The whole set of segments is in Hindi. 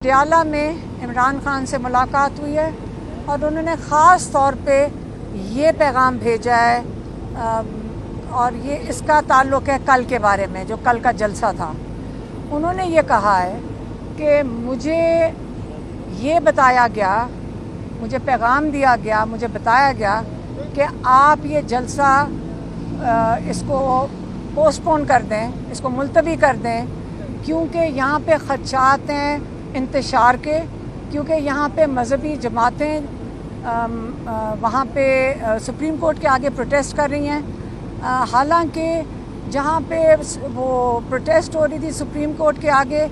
पटियाला में इमरान खान से मुलाकात हुई है और उन्होंने ख़ास तौर पे ये पैगाम भेजा है और ये इसका ताल्लुक़ है कल के बारे में, जो कल का जलसा था। उन्होंने ये कहा है कि मुझे ये बताया गया, मुझे पैगाम दिया गया, मुझे बताया गया कि आप ये जलसा इसको पोस्टपोन कर दें, इसको मुलतवी कर दें, क्योंकि यहाँ पे ख़दशात हैं इंतशार के, क्योंकि यहाँ पे मजहबी जमातें वहाँ पे सुप्रीम कोर्ट के आगे प्रोटेस्ट कर रही हैं। हालांकि जहाँ पे वो प्रोटेस्ट हो रही थी सुप्रीम कोर्ट के आगे,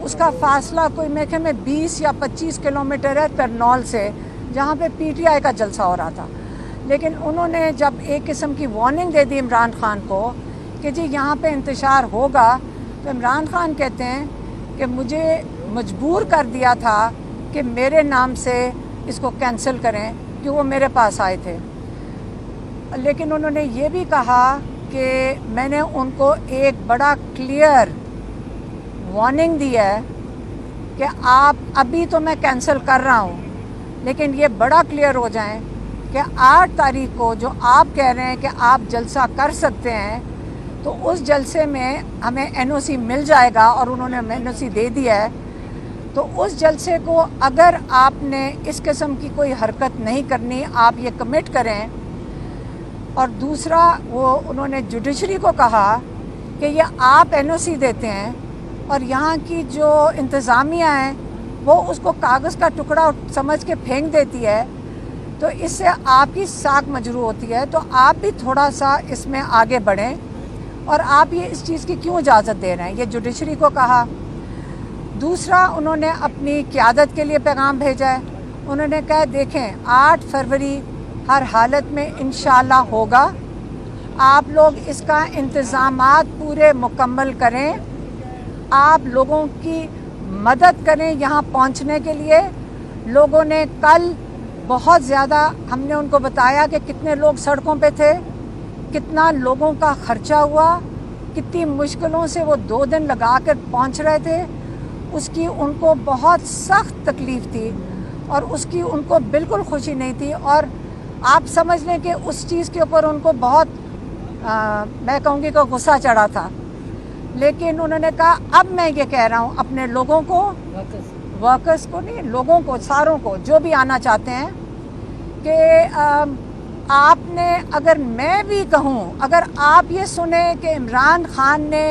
उसका फासला कोई मेरे ख्याल में 20 या 25 किलोमीटर है करनौल से, जहाँ पे पीटीआई का जलसा हो रहा था। लेकिन उन्होंने जब एक किस्म की वार्निंग दे दी इमरान खान को कि जी यहाँ पे इंतशार होगा, तो इमरान खान कहते हैं कि मुझे मजबूर कर दिया था कि मेरे नाम से इसको कैंसिल करें, कि वो मेरे पास आए थे। लेकिन उन्होंने ये भी कहा कि मैंने उनको एक बड़ा क्लियर वार्निंग दी है कि आप अभी तो मैं कैंसिल कर रहा हूँ, लेकिन ये बड़ा क्लियर हो जाए कि 8 तारीख को जो आप कह रहे हैं कि आप जलसा कर सकते हैं, तो उस जलसे में हमें एनओसी मिल जाएगा और उन्होंने हमें एनओसी दे दिया है। तो उस जलसे को अगर आपने इस किस्म की कोई हरकत नहीं करनी, आप ये कमिट करें। और दूसरा, वो उन्होंने जुडिशरी को कहा कि ये आप एनओसी देते हैं और यहाँ की जो इंतज़ामिया है वो उसको कागज़ का टुकड़ा समझ के फेंक देती है, तो इससे आपकी साख मजरू होती है। तो आप भी थोड़ा सा इसमें आगे बढ़ें और आप ये इस चीज़ की क्यों इजाज़त दे रहे हैं, ये जुडिशरी को कहा। दूसरा, उन्होंने अपनी क़यादत के लिए पैगाम भेजा है। उन्होंने कहा देखें 8 फरवरी हर हालत में इंशाअल्लाह होगा, आप लोग इसका इंतज़ामात पूरे मुकम्मल करें, आप लोगों की मदद करें यहाँ पहुँचने के लिए। लोगों ने कल बहुत ज़्यादा, हमने उनको बताया कि कितने लोग सड़कों पे थे, कितना लोगों का ख़र्चा हुआ, कितनी मुश्किलों से वो 2 दिन लगा कर पहुँच रहे थे, उसकी उनको बहुत सख्त तकलीफ़ थी और उसकी उनको बिल्कुल खुशी नहीं थी। और आप समझ लें कि उस चीज़ के ऊपर उनको बहुत मैं कहूँगी कि गुस्सा चढ़ा था। लेकिन उन्होंने कहा अब मैं ये कह रहा हूँ अपने लोगों को, वर्कर्स को नहीं, लोगों को, सारों को, जो भी आना चाहते हैं, कि आपने, अगर मैं भी कहूँ, अगर आप ये सुने कि इमरान खान ने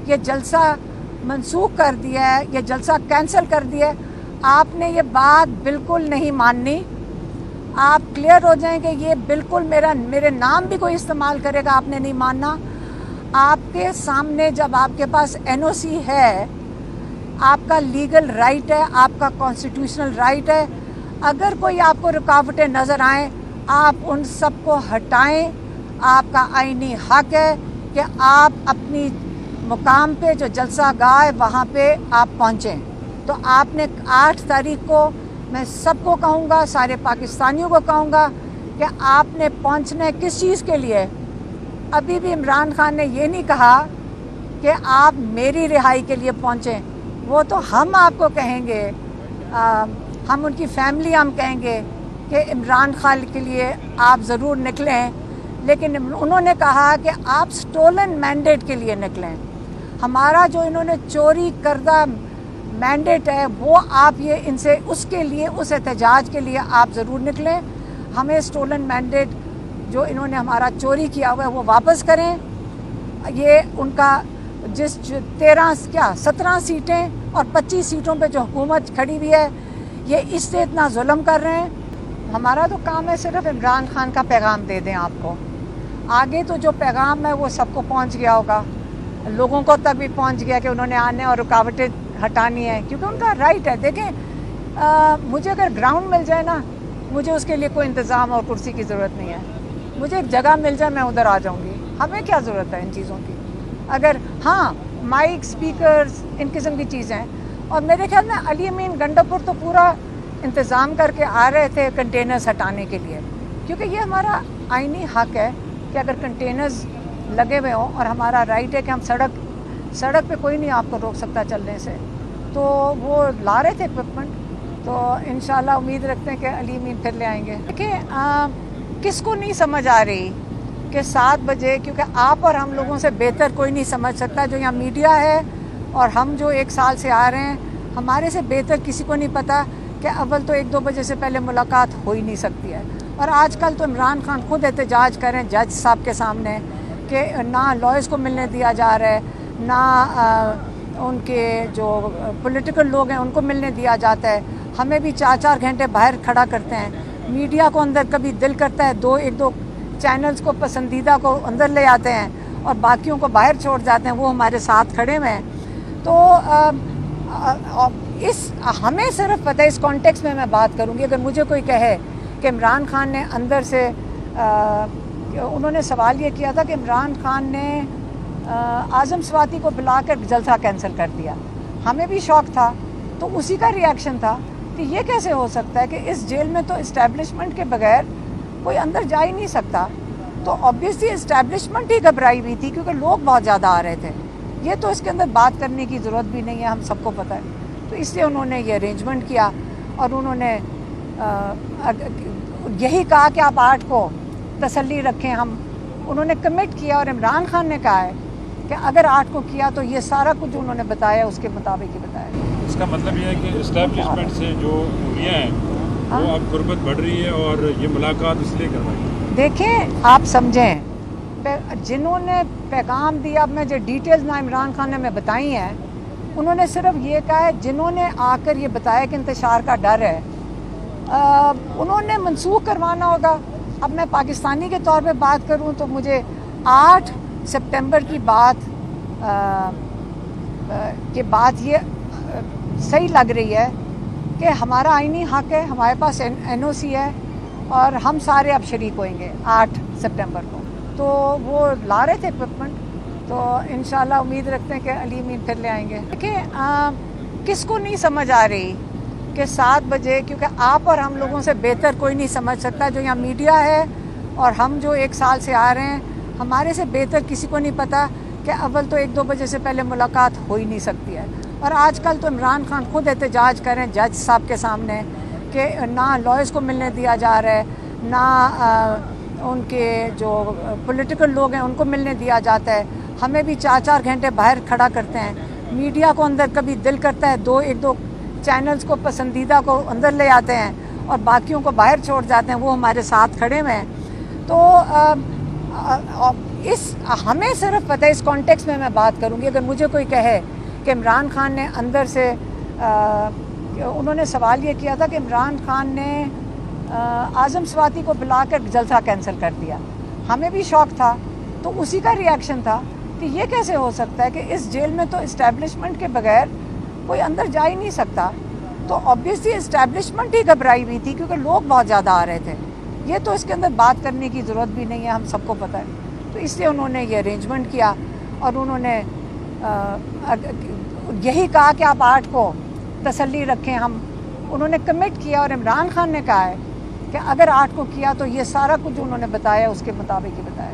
ये जलसा मनसूख कर दिया है, ये जलसा कैंसिल कर दिया है, आपने ये बात बिल्कुल नहीं माननी। आप क्लियर हो जाएं कि ये बिल्कुल मेरे नाम भी कोई इस्तेमाल करेगा, आपने नहीं मानना। आपके सामने जब आपके पास एनओसी है, आपका लीगल राइट है, आपका कॉन्स्टिट्यूशनल राइट है, अगर कोई आपको रुकावटें नज़र आएँ, आप उन सब को हटाएं। आपका आईनी हक है कि आप अपनी मुकाम पे जो जलसा गाह है वहाँ पे आप पहुँचें। तो आपने 8 तारीख को, मैं सबको कहूँगा, सारे पाकिस्तानियों को कहूँगा कि आपने पहुँचना है किस चीज़ के लिए। अभी भी इमरान खान ने ये नहीं कहा कि आप मेरी रिहाई के लिए पहुँचें, वो तो हम आपको कहेंगे, हम उनकी फैमिली हम कहेंगे कि इमरान खान के लिए आप ज़रूर निकलें। लेकिन उन्होंने कहा कि आप स्टोलन मैंडेट के लिए निकलें। हमारा जो इन्होंने चोरी करदा मैंडेट है, वो आप ये इनसे, उसके लिए, उस एहतजाज के लिए आप ज़रूर निकलें। हमें स्टोलन मैंडेट जो इन्होंने हमारा चोरी किया हुआ है वो वापस करें। ये उनका जिस 17 सीटें और 25 सीटों पे जो हुकूमत खड़ी हुई है, ये इससे इतना जुल्म कर रहे हैं। हमारा तो काम है सिर्फ इमरान खान का पैगाम दे दें आपको। आगे तो जो पैगाम है वो सबको पहुंच गया होगा, लोगों को तक भी पहुंच गया कि उन्होंने आने और रुकावटें हटानी है, क्योंकि उनका राइट है। देखें, मुझे अगर ग्राउंड मिल जाए ना, मुझे उसके लिए कोई इंतज़ाम और कुर्सी की ज़रूरत नहीं है। मुझे एक जगह मिल जाए, मैं उधर आ जाऊँगी। हमें क्या ज़रूरत है इन चीज़ों की? अगर हाँ, माइक, स्पीकर्स, इन किस्म की चीज़ें। और मेरे ख्याल में अली अमीन गंडापुर तो पूरा इंतज़ाम करके आ रहे थे कंटेनर्स हटाने के लिए, क्योंकि ये हमारा आईनी हक है कि अगर कंटेनर्स लगे हुए हों, और हमारा राइट है कि हम सड़क पे कोई नहीं आपको रोक सकता चलने से। तो वो ला रहे थे इक्विपमेंट, तो इंशाल्लाह उम्मीद रखते हैं कि अली अमीन फिर ले आएंगे। देखिए किसको नहीं समझ आ रही कि 7 बजे, क्योंकि आप और हम लोगों से बेहतर कोई नहीं समझ सकता, जो यहाँ मीडिया है और हम जो 1 साल से आ रहे हैं, हमारे से बेहतर किसी को नहीं पता कि अव्वल तो 1-2 बजे से पहले मुलाकात हो ही नहीं सकती है। और आजकल तो इमरान खान खुद एहतजाज करें जज साहब के सामने कि ना लॉयर्स को मिलने दिया जा रहा है, ना उनके जो पॉलिटिकल लोग हैं उनको मिलने दिया जाता है। हमें भी 4-4 घंटे बाहर खड़ा करते हैं। मीडिया को अंदर कभी दिल करता है 1-2 चैनल्स को पसंदीदा को अंदर ले आते हैं और बाकियों को बाहर छोड़ जाते हैं, वो हमारे साथ खड़े हुए हैं। तो हमें सिर्फ पता है, इस कॉन्टेक्स्ट में मैं बात करूंगी, अगर मुझे कोई कहे कि इमरान खान ने अंदर से उन्होंने सवाल ये किया था कि इमरान खान ने आज़म स्वाति को बुलाकर जलसा कैंसिल कर दिया, हमें भी शौक था, तो उसी का रिएक्शन था कि ये कैसे हो सकता है कि इस जेल में तो इस्टेब्लिशमेंट के बगैर कोई अंदर जा ही नहीं सकता। तो ऑब्वियसली इस्टेब्लिशमेंट ही घबराई हुई थी क्योंकि लोग बहुत ज़्यादा आ रहे थे। ये तो इसके अंदर बात करने की ज़रूरत भी नहीं है, हम सबको पता है। तो इसलिए उन्होंने ये अरेंजमेंट किया और उन्होंने यही कहा कि आप 8 को तसल्ली रखें, हम उन्होंने कमिट किया और इमरान खान ने कहा है कि अगर 8 को किया तो ये सारा कुछ उन्होंने बताया उसके मुताबिक ही बताया। इसका मतलब ये है कि इस्टेब्लिशमेंट से जो दूरियाँ हैं वो अब गुर्बत बढ़ रही है और ये मुलाकात इसलिए करवाई। देखें आप समझें, जिन्होंने पैगाम दिया, अब मैं जो डिटेल्स ना इमरान खान ने मैं बताई हैं, उन्होंने सिर्फ ये कहा है, जिन्होंने आकर ये बताया कि इंतशार का डर है, उन्होंने मनसूख करवाना होगा। अब मैं पाकिस्तानी के तौर पे बात करूं तो मुझे 8 सितंबर की बात ये सही लग रही है कि हमारा आईनी हक है, हमारे पास NOC है और हम सारे अब शरीक होंगे 8 सितंबर को। तो वो ला रहे थे इक्विपमेंट, तो इंशाल्लाह उम्मीद रखते हैं कि अली अमीन फिर ले आएंगे। देखिए किसको नहीं समझ आ रही कि 7 बजे, क्योंकि आप और हम लोगों से बेहतर कोई नहीं समझ सकता, जो यहाँ मीडिया है और हम जो 1 साल से आ रहे हैं, हमारे से बेहतर किसी को नहीं पता कि अव्वल तो 1-2 बजे से पहले मुलाकात हो ही नहीं सकती है। और आजकल तो इमरान खान खुद एहतजाज करें जज साहब के सामने कि ना लॉयर्स को मिलने दिया जा रहा है, ना उनके जो पॉलिटिकल लोग हैं उनको मिलने दिया जाता है। हमें भी 4-4 घंटे बाहर खड़ा करते हैं। मीडिया को अंदर कभी दिल करता है 1-2 चैनल्स को पसंदीदा को अंदर ले आते हैं और बाकियों को बाहर छोड़ जाते हैं, वो हमारे साथ खड़े हुए हैं। तो हमें सिर्फ पता है, इस कॉन्टेक्स्ट में मैं बात करूंगी, अगर मुझे कोई कहे कि इमरान खान ने अंदर से उन्होंने सवाल ये किया था कि इमरान खान ने आज़म स्वाति को बुलाकर जलसा कैंसिल कर दिया, हमें भी शौक था, तो उसी का रिएक्शन था कि ये कैसे हो सकता है कि इस जेल में तो इस्टेब्लिशमेंट के बगैर कोई अंदर जा ही नहीं सकता। तो ऑब्वियसली इस्टेब्लिशमेंट ही घबराई हुई थी क्योंकि लोग बहुत ज़्यादा आ रहे थे। ये तो इसके अंदर बात करने की ज़रूरत भी नहीं है, हम सबको पता है। तो इसलिए उन्होंने ये अरेंजमेंट किया और उन्होंने यही कहा कि आप 8 को तसल्ली रखें, हम उन्होंने कमिट किया और इमरान खान ने कहा है कि अगर 8 को किया तो ये सारा कुछ उन्होंने बताया उसके मुताबिक ही बताया।